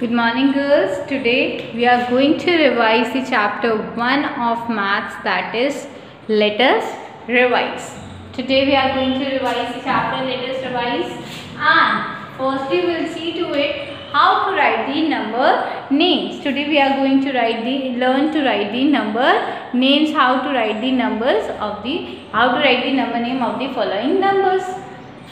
Good morning girls. Today we are going to revise the chapter 1 of maths, that is let us revise. Today we are going to revise the chapter let us revise, and firstly we will see to it how to write the number names. Today we are going to learn to write the number names, how to write the number name of the following numbers.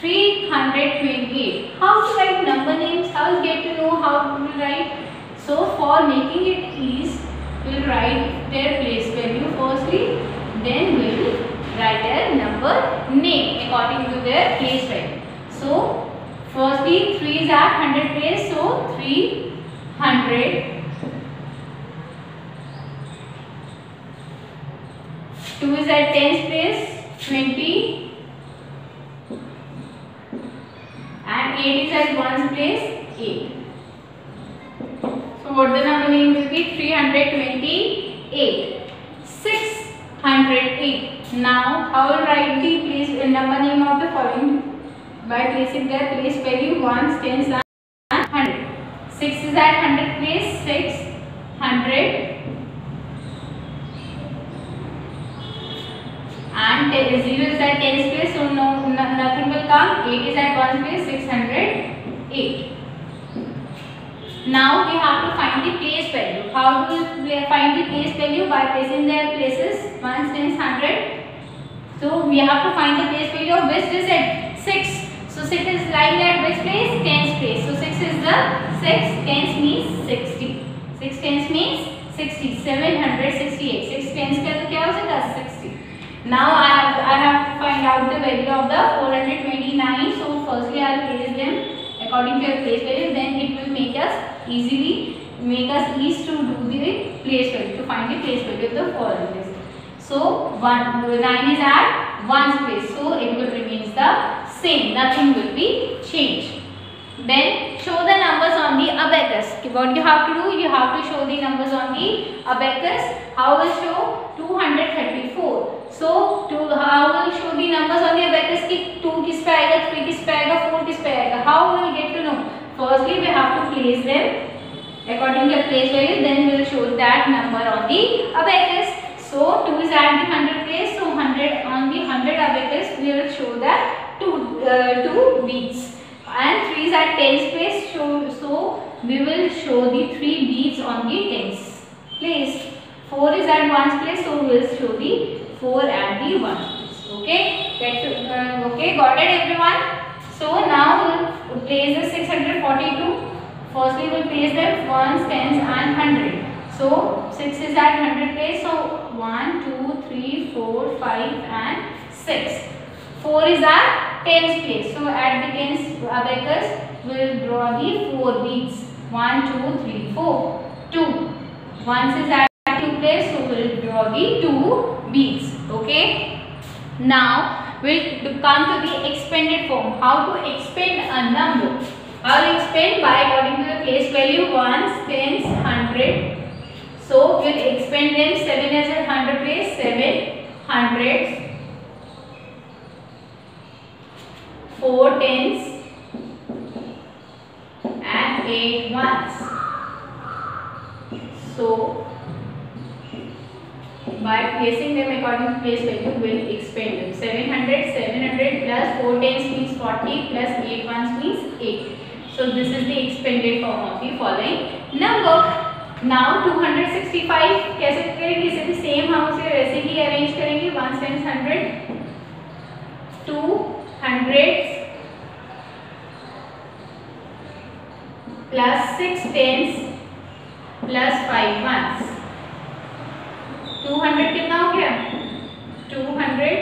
328. How to write number names? How to get to know how to write? So for making it easy, we will write their place value firstly, then we will write their number name according to their place value. So firstly 3 is at 100 place, so 300. 2 is at 10th place, 20. And 8 is at 1's place, 8. So what the number name will be? 328. 608. Now I will write the place number name of the following by placing their place value 1s, 10s and 100. 6 is at 100 place, 600. And 0 is at 10's place, so nothing will come. 8 is at 1's place, 608. Now we have to find the place value. How do we find the place value? By placing their places 1s, 10s, 100. So we have to find the place value of which digit? 6. So 6 is lying at which place? 10's place. So 6 is the 6. 10s means 60. 6 10s means 60. 768. 6 10s का तो क्या हो जाएगा? 60. Now I have to find out the value of the 429. So firstly I will place them according to their place value. Then it will make us easy to do the place value, to find the place value of the following list. So 9 is at 1's place, so it will remain the same. Nothing will be changed. Then show the numbers on the abacus. What you have to do? You have to show the numbers on the abacus. How will show? 234. So how will show the numbers on the abacus? कि 2 किस पे आएगा, 3 किस पे आएगा, 4 किस पे आएगा? How we will get to know? Firstly we have to place them according to the place value. Then we will show that number on the abacus. So 2 is at the 100 place. So 100 on the 100 abacus we will show that 2 beads. And 3 is at 10's place, so we will show the 3 beads on the 10's place. 4 is at 1's place, so we will show the 4 at the 1's place. Okay, okay, got it everyone? So now we will place the 642. Firstly we will place them 1s, 10s and 100. So 6 is at 100 place, so 1, 2, 3, 4, 5 and 6. 4 is at 10's place. So at the 10's abacus we will draw the 4 beads. 1, 2, 3, 4. 2. 1s is at 2 place, so we will draw the 2 beads. Okay. Now we will come to the expanded form. How to expand a number? I will expand by according to the place value 1s, 10s, 100. So we will expand them. 7 is at 100 place, 7 hundreds. 4 10s and 8 1s. So by placing them according to place value we will expand them. 700 plus 4 10s means 40 plus 8 1s means 8. So this is the expanded form of the following number. Now 265 कैसे करेंगे? इसे भी same हम उसे वैसे ही arrange करेंगे. 1 10s 100, 2 hundreds plus 6 10s plus 5 1s. 200 कितना हो गया? 200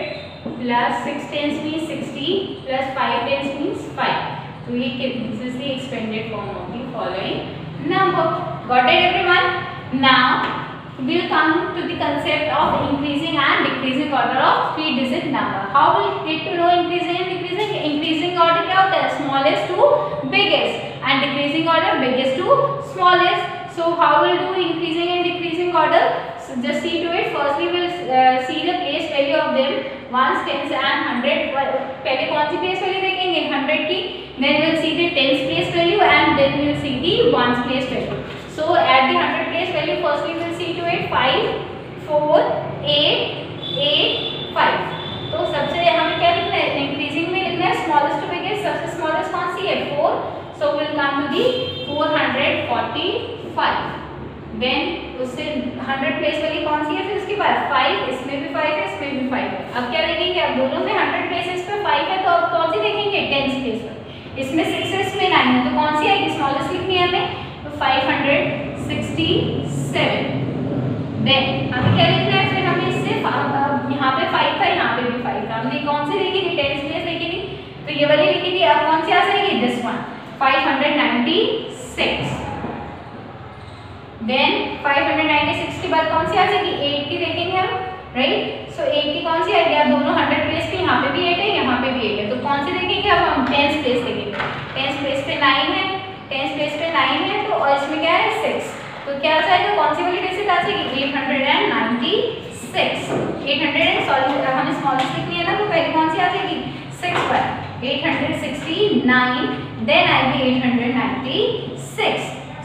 plus 6 10s means 60 plus 5 10s means 5. So this is the expanded form of the following number. Got it everyone? Now we will come to the concept of increasing and decreasing order of 3-digit number. How will we get to know increasing and decreasing? Increasing order क्या होता है? Smallest to biggest, and decreasing order biggest to smallest. So how we'll do increasing and decreasing order? So just see to it. Firstly we'll see the place value of them, ones, tens and 100. पहले कौन सी place value देखेंगे? 100 की. Then we'll see the tens place value and then we'll see the ones place value. So at the 100 place value, firstly we'll see to it 5, 4, 8, 8, 5. तो सबसे हमें क्या लिखना है? इंक्रीजिंग में लिखना है स्मॉलेस्ट टू बिगेस्ट. सबसे स्मॉलेस्ट कौन सी है? 4. So we'll come to the 445. Then उससे 100 प्लेस वाली कौन सी है? फिर उसके बाद 5, इसमें भी 5 है, इसमें भी 5 है. अब क्या देखेंगे? अब दोनों में 100 प्लेसेस पे 5 है, तो अब कौन सी देखेंगे? 10 प्लेस पर. इसमें 6 है, इसमें 9 है, तो कौन सी आएगी? स्मॉलेस्ट लिखनी है हमें. तो 567. देन हमें क्या लिखना है? फिर हमें इससे यहाँ पे 5 था, यहाँ पे भी 5 था. हमने कौन सी लिखी थी? 10 प्लेस लिखी थी, तो ये वाली लिखी थी. अब कौन सी आ जाएगी? This one 596. देन 596 के बाद कौन सी आ जाएगी? 8 की देखेंगे हम, राइट. सो 8 की कौन सी आएगी? अब दोनों 100 प्लेस पे यहाँ पे भी 8 है, यहाँ पे भी 8 है, तो कौन सी देखेंगे? अब हम 10 प्लेस देखेंगे. 10 प्लेस पे 9 है, 10 प्लेस पे 9 है, तो और इसमें क्या है? 6. तो क्या आ जाएगा? कौन सी वाली डिजिट आ जाएगी? 896. 800 हमें स्मॉलेस्ट लिखनी है ना, तो पहले कौन सी आ जाएगी? 6 पर 869. देन आएगी 896.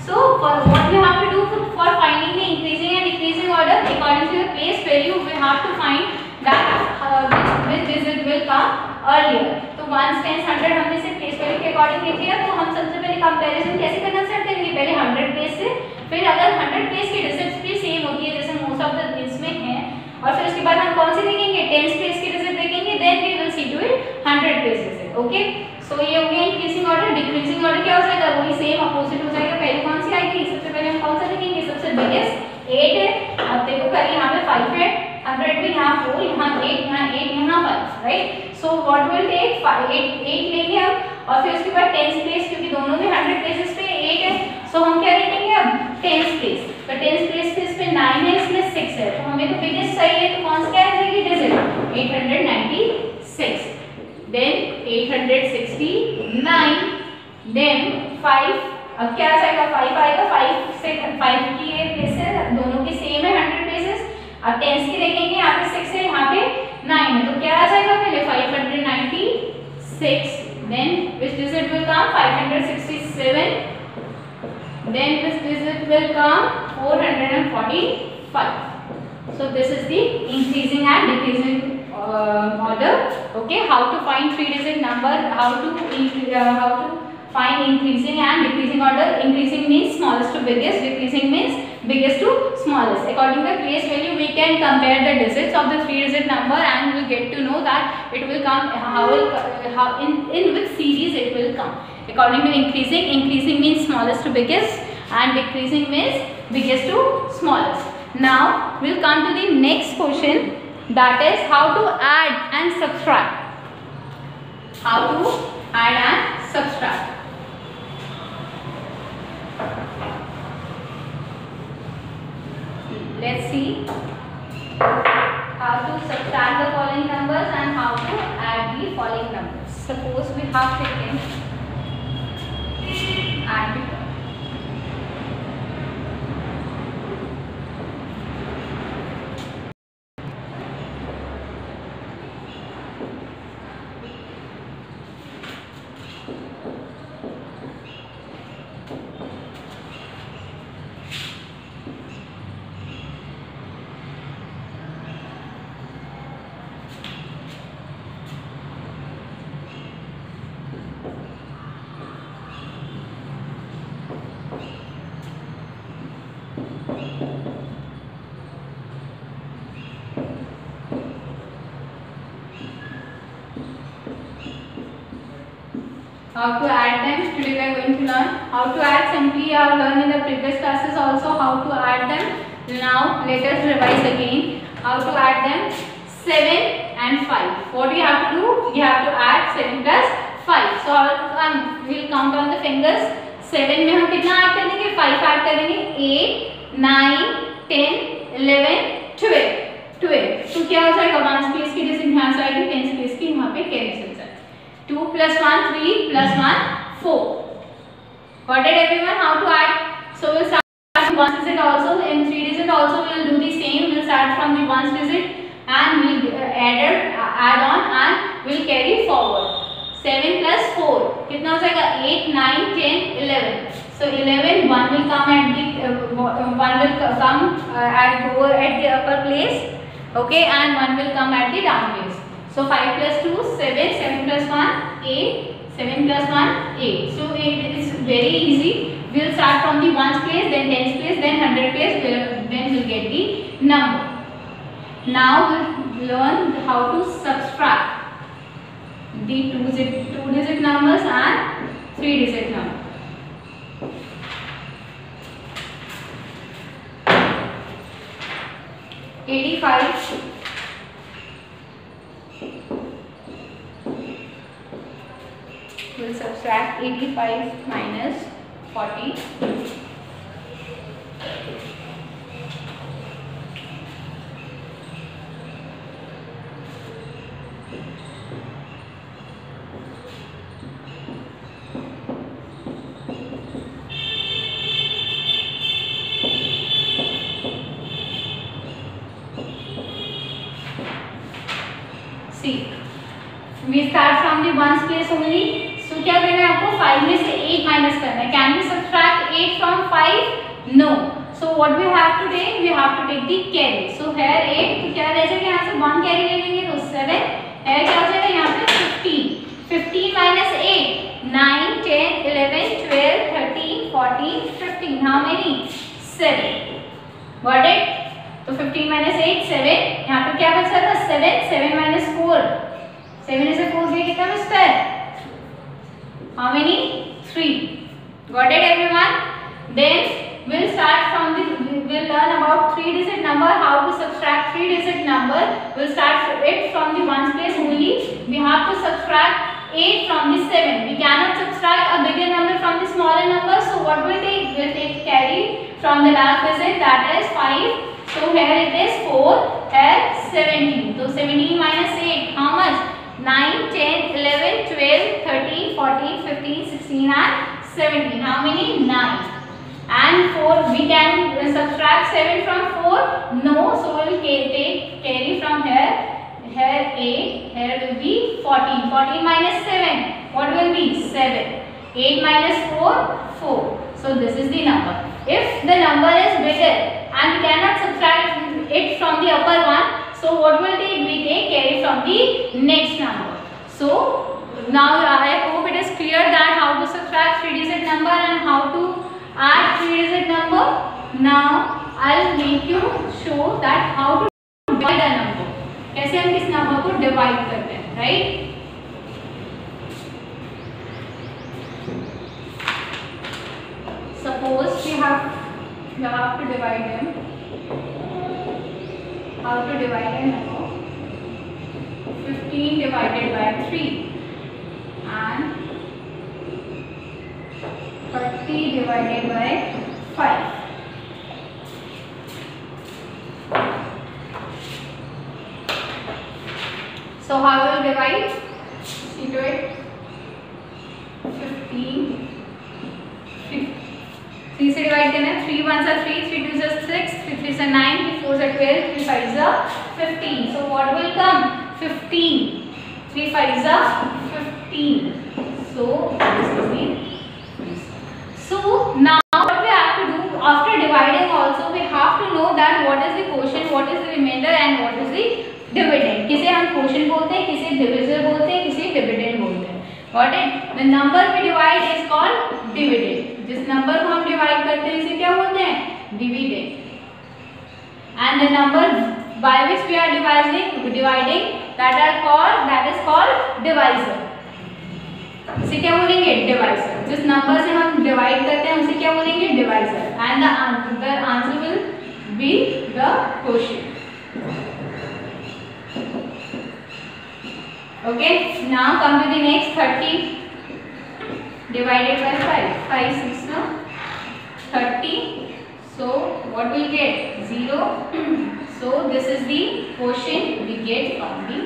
So for what we have to do for finding the increasing and decreasing order according to the place value, we have to find that which digit will come earlier. तो 1, 10, 100 हमने सिर्फ place value के according लिख लिया. तो हम सबसे पहले कंपैरिजन कैसे करना स्टार्ट करेंगे? पहले 100 प्लेस से, फिर अगर 100 प्लेस की डिजिट्स भी सेम होती है जैसे मोस्ट ऑफ द इसमें है, और फिर उसके बाद हम कौन सी देखेंगे? 10 प्लेस की डिजिट देखेंगे. Then we will see to it 100 places. Okay, so ये हो गया इंक्रीजिंग ऑर्डर. डिक्रीजिंग ऑर्डर क्या हो जाएगा? वही सेम अपोजिट हो जाएगा. पहले कौन सी आएगी? सबसे पहले हम कौन सा देखेंगे? सबसे बिगेस्ट 8 है. अब देखो पहले यहाँ पे 5 है, 100 पे यहाँ 4, यहाँ 8, यहाँ 8, यहाँ 5, right. So what will take 8 लेंगे हम, और फिर उसके बाद 10 प्लेस, क्योंकि दोनों में 100 प्लेसेस पे 8 है, सो हम क्या देखेंगे अब? 10 प्लेस. तो 10 प्लेस पे इस पे 9 है, इसमें 6 है, तो हमें तो बिगेस्ट चाहिए, तो कौन सा क्या आ जाएगी डिजिट? 896. Then 869. Then 5. अब क्या आ जाएगा? 5 आएगा. 5 से 5 की ये प्लेसेस दोनों की सेम है 100 प्लेसेस. अब 10 की देखेंगे, यहाँ पे 6 है, यहाँ पे 9 है, तो क्या आ जाएगा? पहले 596. Then which digit will come? 567. Then which digit will come? 445. So this is the increasing and decreasing order. Okay, how to find 3-digit number, how to find increasing and decreasing order. Increasing means smallest to biggest, decreasing means biggest to smallest. According to the place value, we can compare the digits of the 3-digit number and we will get to know that it will come how in which series it will come. According to increasing means smallest to biggest and decreasing means biggest to smallest. Now we'll come to the next question, that is how to add and subtract. How to add and subtract. Let's see how to subtract the following numbers and how to add the following numbers. Suppose we have taken add the how to add them. Today we are going to learn how to add. Simply you have learned in the previous classes also how to add them. Now let us revise again how to add them. 7 and 5. What do you have to do? You have to add 7 plus 5. So we will count on the fingers. 7 में हम कितना add कर देंगे? 5 add कर देंगे. 8, 9, 10, 11, 12. तो क्या हो जाएगा? 1 प्लेस की डिजिट यहाँ से आएगी, 10 प्लेस की यहाँ पे कैंसिल जाएगी. 2 plus 1 3 plus 1 4. Got it everyone? How to add? So we'll start from the ones digit and we'll add on and we'll carry forward. 7 plus 4 कितना हो जाएगा? 8, 9, 10, 11. So 11, 1 will come at the go at the upper place, okay, and 1 will come at the down place. So 5 plus 2, 7, 7 plus 1, 8, 7 plus 1, 8. So it is very easy. We will start from the ones place, then tens place, then hundred place, then we'll get the number. Now we'll learn how to subtract the two digit numbers and 3-digit numbers. 85 will subtract 85 minus 40. See, we start from the ones place only. So क्या करना है आपको? 5 में से 8 minus करना है. Can we subtract 8 from 5? No. So what we have to take? We have to take the carry. So here 8 तो क्या रह जाएगा? यहाँ से 1 carry ले लेंगे तो 7. here क्या हो जाएगा? यहाँ पे 15. 15 minus 8, 9, 10, 11, 12, 13, 14, 15. How many? 7. Got it? तो 15 minus 8, 7. यहाँ पे क्या बचा था? 7. 7 minus 4. 7 में से 4 से कितना बचता है? How many? 3. Got it, everyone? Then we'll start from the. We'll learn about 3-digit number. How to subtract 3-digit number. We'll start it from the ones place only. We have to subtract 8 from the 7. We cannot subtract a bigger number from the smaller number. So what we'll take? We'll take carry from the last digit, that is 5. So here it is 4, here 17. So 17 minus 8, how much? 9, 10, 11, 12, 13, 14, 15, 16 and 17. How many? 9. And 4, we can subtract 7 from 4? No. So we will take carry from here. Here 8, here will be 14. 14 minus 7, what will be? 7. 8 minus 4, 4. So this is the number. If the number is bigger and we cannot subtract it from the upper one, so what will take? We take carry from the next number. So now I hope it is clear that how to subtract 3-digit number and how to add 3-digit number. Now I will make you show that how to divide a number. कैसे हम किस number को divide करते हैं, right? Suppose we have to divide them. How to divide a number? 15 divided by 3 and 30 divided by 5. So how will divide? See to it. 15. 3 से divide करना है. 3 1s are 3, 3 2s are 6, 3 3s are 9, 3 4s are 12, 3 5s are 15. So what will come? 15. 3 5s are 15. So this is the. So now what we have to do after dividing also, we have to know that what is the quotient, what is the remainder and what is the dividend. किसे हम quotient बोलते हैं, किसे divisor बोलते हैं, किसे dividend बोलते हैं. Got it? The number we divide is called dividend. जिस नंबर को हम डिवाइड करते हैं इसे क्या बोलते हैं? Dividend. And the number by which we are dividing that is called divisor. इसे क्या बोलेंगे? डिवाइजर. जिस नंबर से हम डिवाइड करते हैं उसे क्या बोलेंगे? Divisor. And the answer will be the quotient. Okay. Now come to the next 30 divided by 5. 5 6 now 30. So what will get? 0. So this is the quotient we get from the.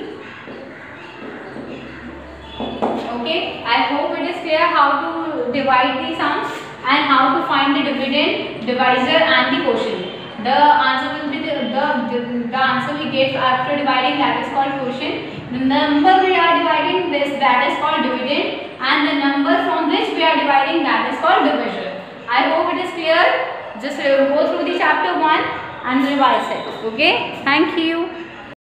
Okay. I hope it is clear how to divide the sums and how to find the dividend, divisor and the quotient. The answer will be the the answer we get after dividing, that is called quotient. The number we are dividing this, that is called dividend, and the number from which we are dividing, that is called divisor. I hope it is clear. Just go through the chapter 1 and revise it. Okay, thank you.